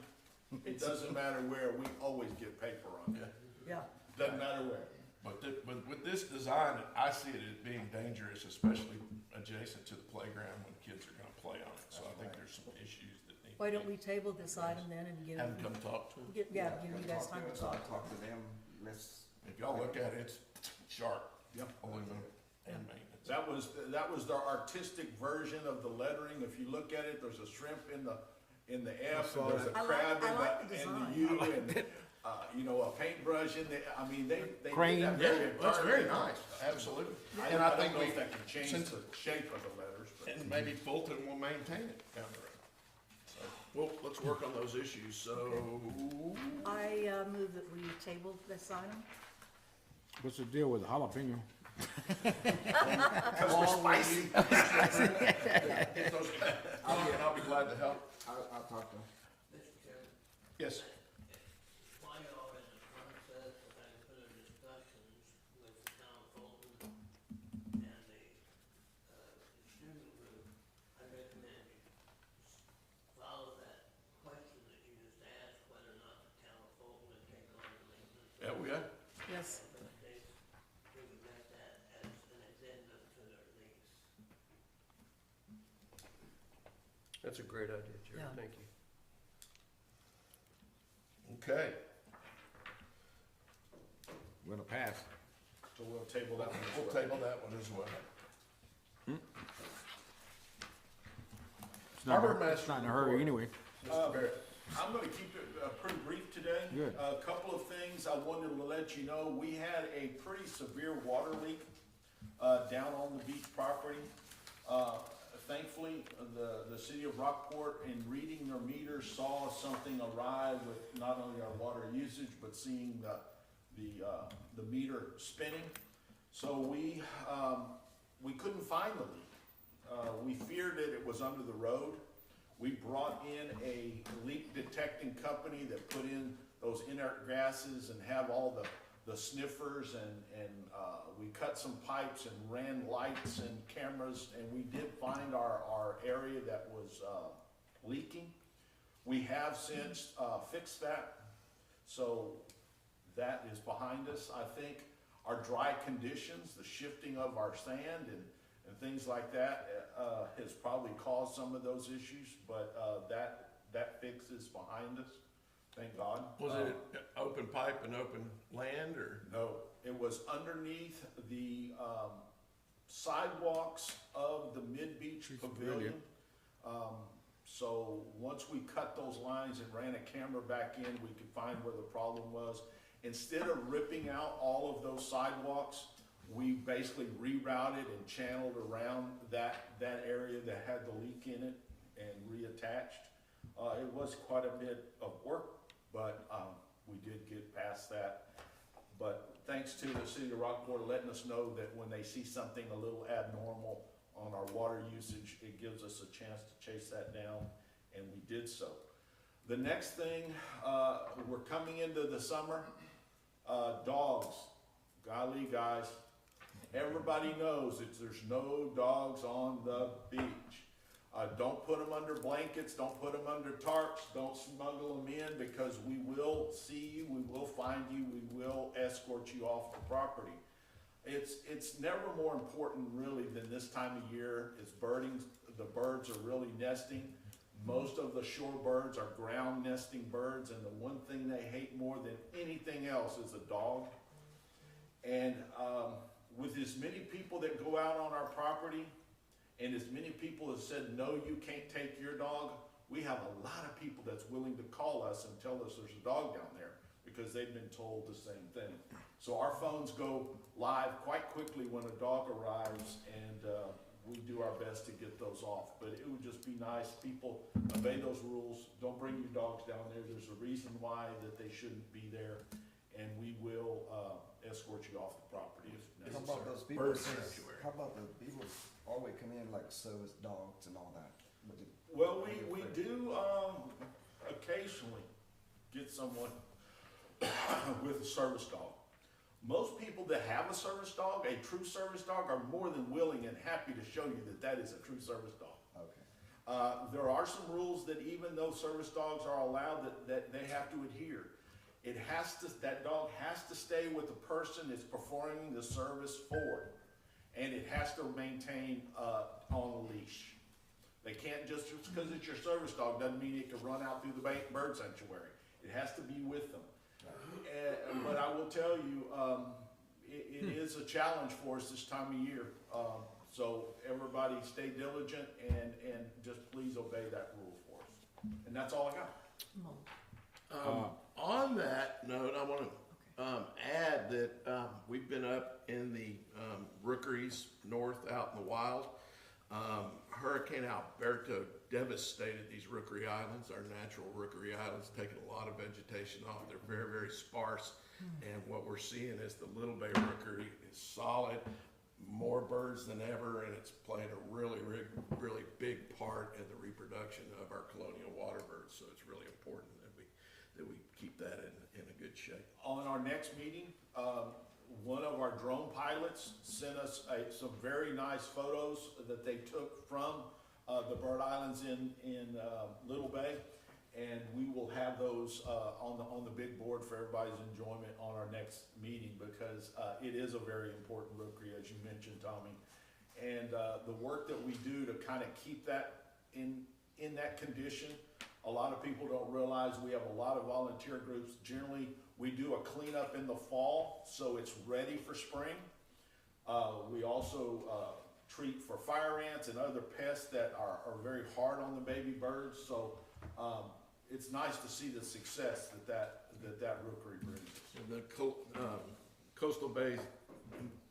it doesn't matter where, we always get paper on it. Yeah. Doesn't matter where. But with this design, I see it as being dangerous, especially adjacent to the playground when kids are gonna play on it. So I think there's some issues that need. Why don't we table this item then and give, Have them come talk to them. give you guys time to talk? Talk to them, let's. If y'all look at it, it's sharp. Yep. Aluminum and Yeah. maintenance. That was the artistic version of the lettering. If you look at it, there's a shrimp in the F, and there's a I like- crab I like the in design. the U, and, you know, a paintbrush in the, I mean, they did Crane. that Yeah, very. that's very nice, absolutely. I And I don't think know we, if that can change since- the shape of the letters, but. and maybe Fulton will maintain it down the road. So, well, let's work on those issues, so. I move that we table this item. What's the deal with jalapeno? Because we're spicy. Get those, I'll be glad to help. I'll talk to them. Mr. Chairman, Yes. while y'all are in the process of having further discussions with the town of Fulton and the student group, I recommend you follow that question that you just asked, whether or not the town of Fulton would take on the maintenance. Yeah, we got. Yes. But we would make that as an addendum to their lease. That's a great idea, Jerry, Yeah. thank you. Okay, We're gonna pass. So we'll table that one as we'll well. table that one as well. It's not, Harbor it's not in a hurry Master anyway. Mr. Barrett. I'm gonna keep it pretty brief today. Good. A couple of things I wanted to let you know. We had a pretty severe water leak down on the beach property. Thankfully, the city of Rockport, in reading their meters, saw something awry with not only our water usage, but seeing the meter spinning. So we couldn't find the leak. We feared that it was under the road. We brought in a leak detecting company that put in those inert gases and have all the sniffers, and we cut some pipes and ran lights and cameras, and we did find our area that was leaking. We have since fixed that, so that is behind us. I think our dry conditions, the shifting of our sand and things like that, has probably caused some of those issues, but that fix is behind us, thank God. Was it open pipe and open land, or? No, it was underneath the sidewalks of the mid-beach pavilion. So once we cut those lines and ran a camera back in, we could find where the problem was. Instead of ripping out all of those sidewalks, we basically rerouted and channeled around that area that had the leak in it and reattached. It was quite a bit of work, but we did get past that. But thanks to the city of Rockport letting us know that when they see something a little abnormal on our water usage, it gives us a chance to chase that down, and we did so. The next thing, we're coming into the summer, dogs. Golly, guys, everybody knows that there's no dogs on the beach. Don't put them under blankets, don't put them under tarps, don't smuggle them in, because we will see you, we will find you, we will escort you off the property. It's never more important really than this time of year. It's birding, the birds are really nesting. Most of the shorebirds are ground nesting birds, and the one thing they hate more than anything else is a dog. And with as many people that go out on our property, and as many people have said, no, you can't take your dog, we have a lot of people that's willing to call us and tell us there's a dog down there, because they've been told the same thing. So our phones go live quite quickly when a dog arrives, and we do our best to get those off. But it would just be nice, people obey those rules, don't bring your dogs down there, there's a reason why that they shouldn't be there. and we will, escort you off the property if How necessary. about those people? Bird sanctuary. How about the people always come in like service dogs and all that? Would you- Well, we do, occasionally get someone with a service dog. Most people that have a service dog, a true service dog, are more than willing and happy to show you that that is a true service dog. Okay. There are some rules that even though service dogs are allowed, that they have to adhere. That dog has to stay with the person that's performing the service for it. And it has to maintain, on a leash. They can't just because it's your service dog doesn't mean it can run out through the bird sanctuary. It has to be with them. But I will tell you, it is a challenge for us this time of year. So everybody stay diligent and just please obey that rule for us. And that's all I got. On that note, I want to add that we've been up in the rookeries north out in the wild. Hurricane Alberto devastated these rookery islands, our natural rookery islands, taking a lot of vegetation off. They're very, very sparse. And what we're seeing is the Little Bay rookery is solid, more birds than ever, and it's playing a really, really, really big part in the reproduction of our colonial water birds. So it's really important that we keep that in a good shape. On our next meeting, one of our drone pilots sent us some very nice photos that they took from the bird islands in Little Bay, and we will have those on the big board for everybody's enjoyment on our next meeting, because it is a very important rookery, as you mentioned, Tommy. And the work that we do to kind of keep that in that condition, a lot of people don't realize we have a lot of volunteer groups. Generally, we do a cleanup in the fall, so it's ready for spring. We also treat for fire ants and other pests that are very hard on the baby birds. So it's nice to see the success that rookery brings. And the Coastal Bay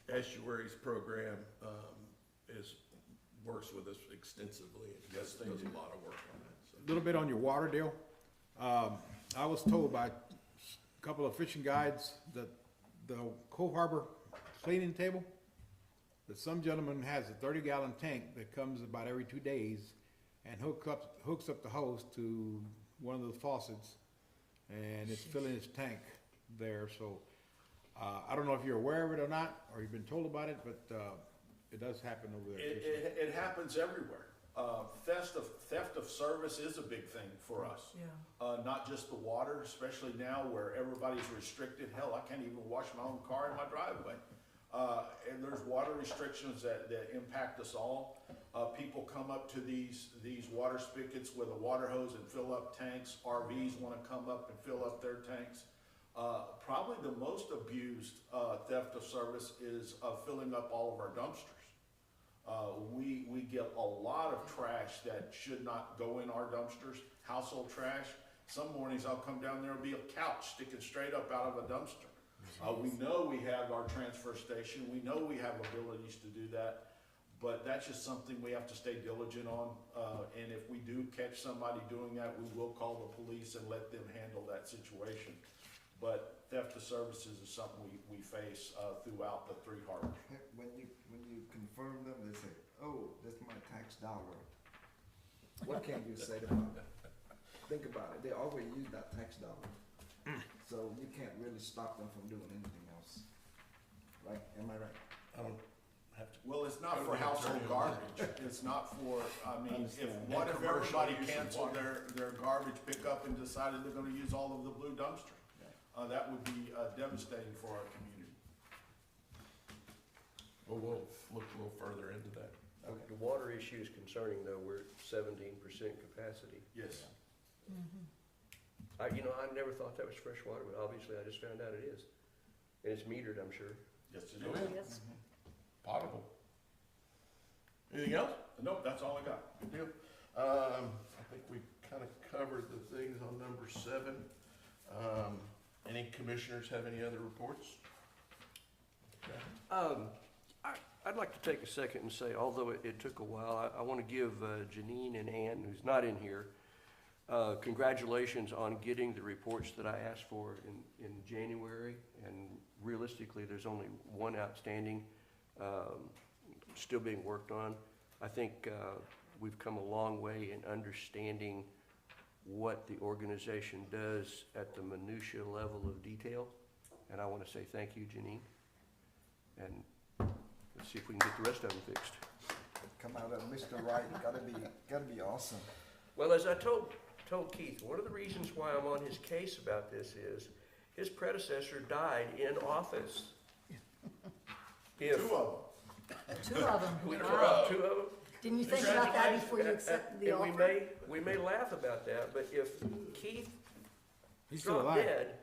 Estuaries Program works with us extensively and Yes, they does do. a lot of work on that. So. A little bit on your water deal. I was told by a couple of fishing guides that the Cove Harbor cleaning table, that some gentleman has a 30-gallon tank that comes about every 2 days and hooks up the hose to one of the faucets, and it's filling his tank there. So I don't know if you're aware of it or not, or you've been told about it, but it does happen over there. It happens everywhere. Theft of service is a big thing for us. Yeah. Not just the water, especially now where everybody's restricted. Hell, I can't even wash my own car in my driveway. And there's water restrictions that impact us all. People come up to these water spigots with a water hose and fill up tanks. RVs want to come up and fill up their tanks. Probably the most abused theft of service is filling up all of our dumpsters. We get a lot of trash that should not go in our dumpsters, household trash. Some mornings I'll come down there and be a couch sticking straight up out of a dumpster. We know we have our transfer station, we know we have abilities to do that, but that's just something we have to stay diligent on. And if we do catch somebody doing that, we will call the police and let them handle that situation. But theft of services is something we face throughout the 3 harbors. When you confirm them, they say, "Oh, that's my tax dollar." What can you say to them? Think about it. They always use that tax dollar, so you can't really stop them from doing anything else. Right? Am I right? I don't have to. Well, it's not Go to for the household attorney on garbage. It's not for, I mean, Understand. what if Commercial everybody use of canceled water. their garbage pickup and decided they're gonna use all of the blue dumpster? That would be devastating for our community. Well, we'll look a little further into that. Okay. The water issue is concerning, though. We're at 17% capacity. Yes. I never thought that was fresh water, but obviously I just found out it is. And it's metered, I'm sure. Yes, it Oh, is. yeah. Yes. Potable. Anything else? Nope, that's all I got. Good deal. I think we kind of covered the things on number 7. Any commissioners have any other reports? I'd like to take a second and say, although it took a while, I want to give Janine and Ann, who's not in here, Congratulations on getting the reports that I asked for in January, and realistically, there's only one outstanding, still being worked on. I think we've come a long way in understanding what the organization does at the minutia level of detail, and I want to say thank you, Janine, and let's see if we can get the rest of them fixed. Come out of Mr. Wright, gotta be awesome. Well, as I told Keith, one of the reasons why I'm on his case about this is his predecessor died in office. If Two of them. Two of them. we Wow. two of them, Didn't you think about that before you accepted the and offer? we may laugh about that, but if Keith He's still dropped alive. dead,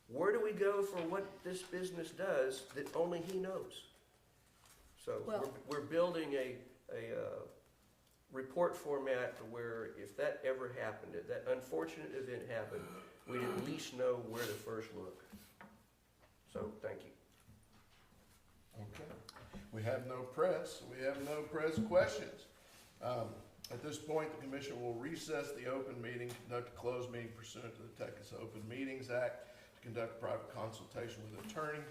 where do we go for what this business does that only he knows? So Well- we're building a report format to where if that ever happened, if that unfortunate event happened, we'd at least know where to first look. So, thank you. Okay. We have no press, we have no press questions. At this point, the commission will recess the open meeting, conduct a closed meeting pursuant to the Texas Open Meetings Act, to conduct private consultation with attorney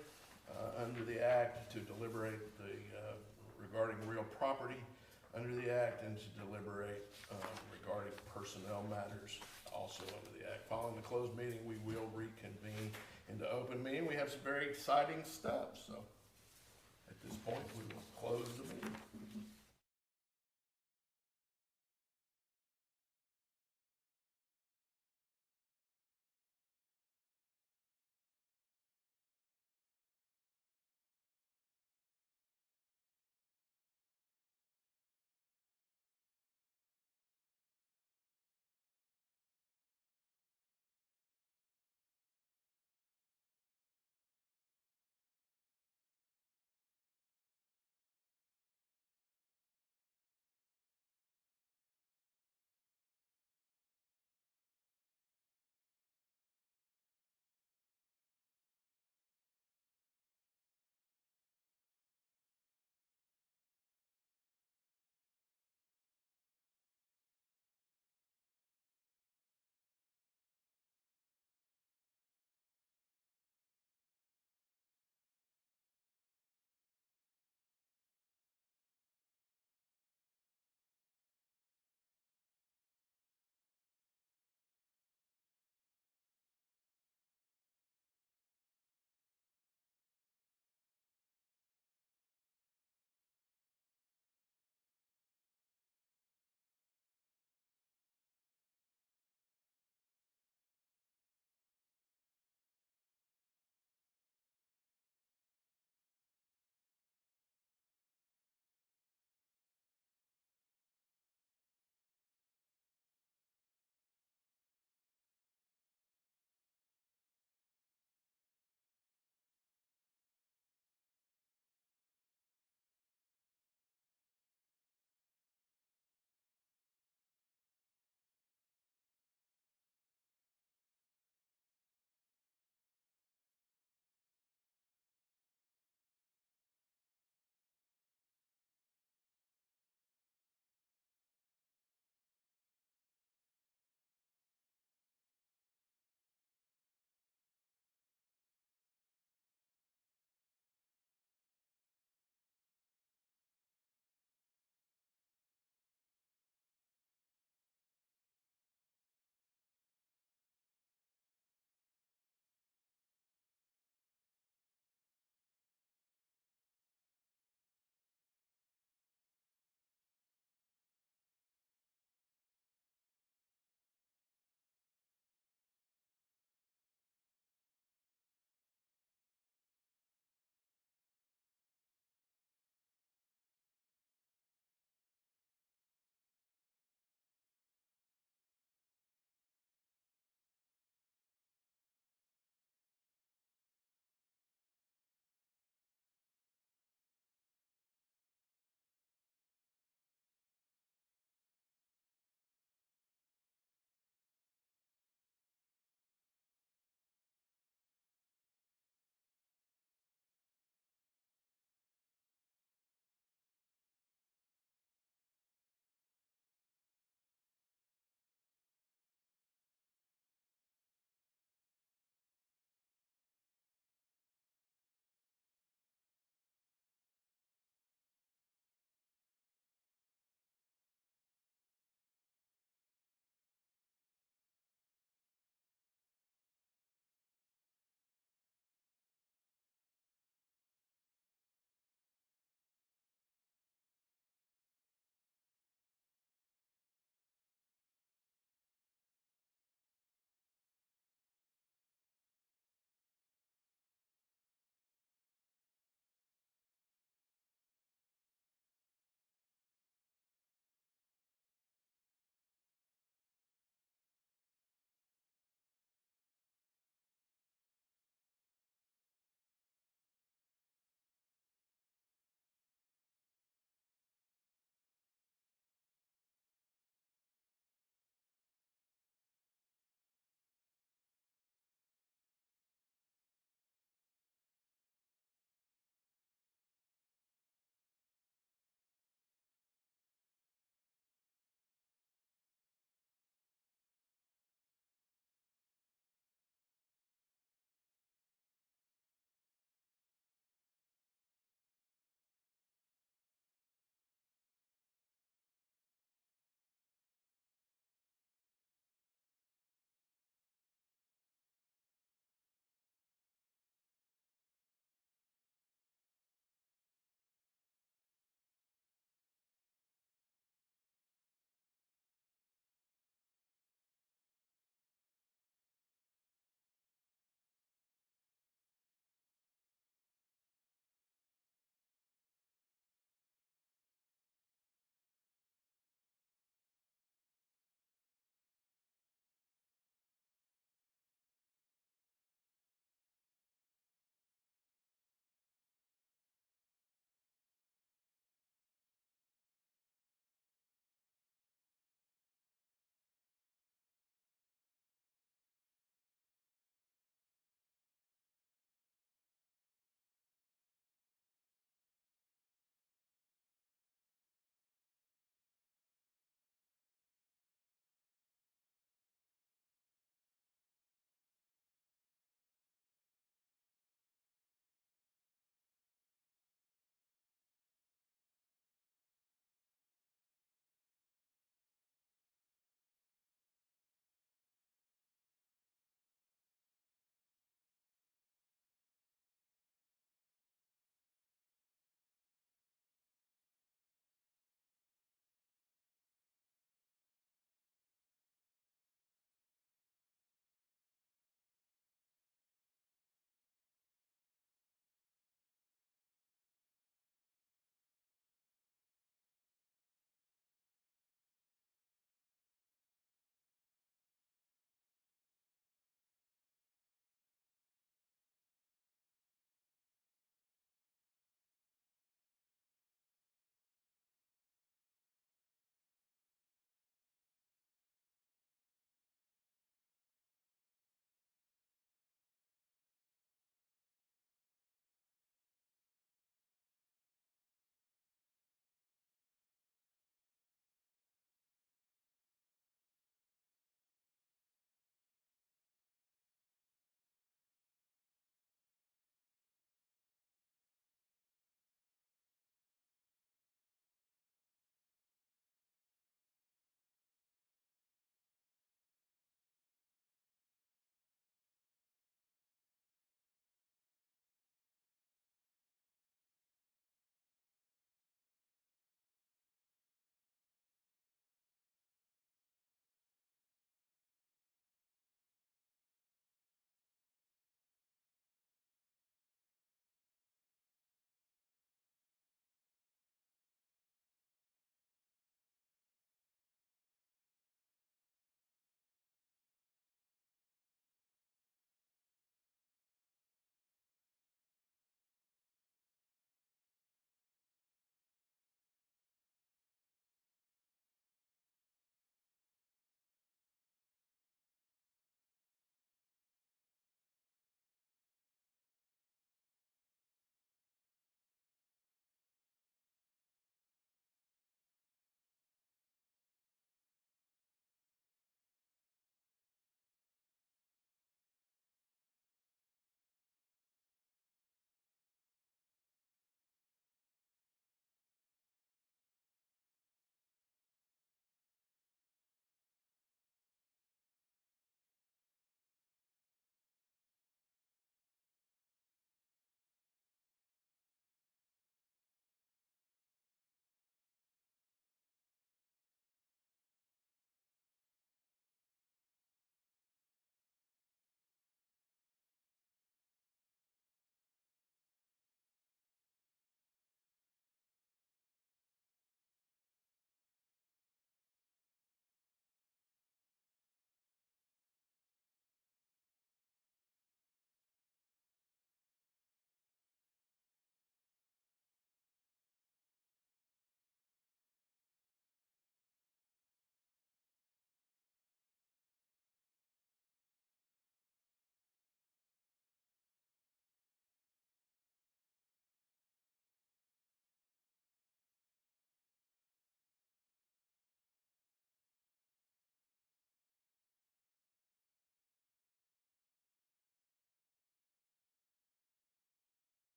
under the act, to deliberate regarding real property under the act, and to deliberate regarding personnel matters also under the act. Following the closed meeting, we will reconvene into open meeting. We have some very exciting stuff, so at this point, we will close the meeting.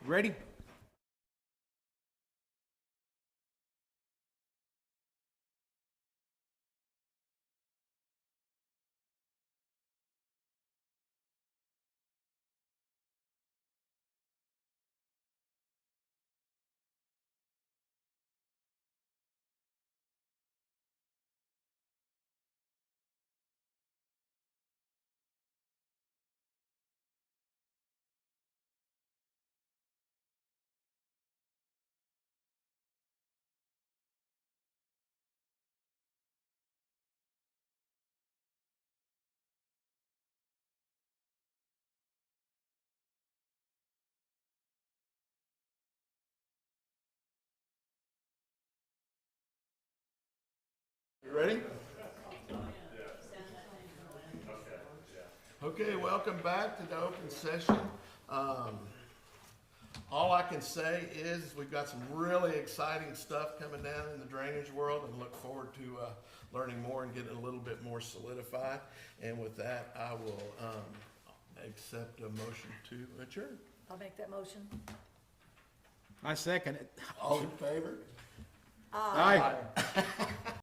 Ready? You ready? Okay, welcome back to the open session. All I can say is we've got some really exciting stuff coming down in the drainage world and look forward to learning more and getting a little bit more solidified. And with that, I will accept a motion to adjourn. I'll make that motion. I second it. All in favor? Aye.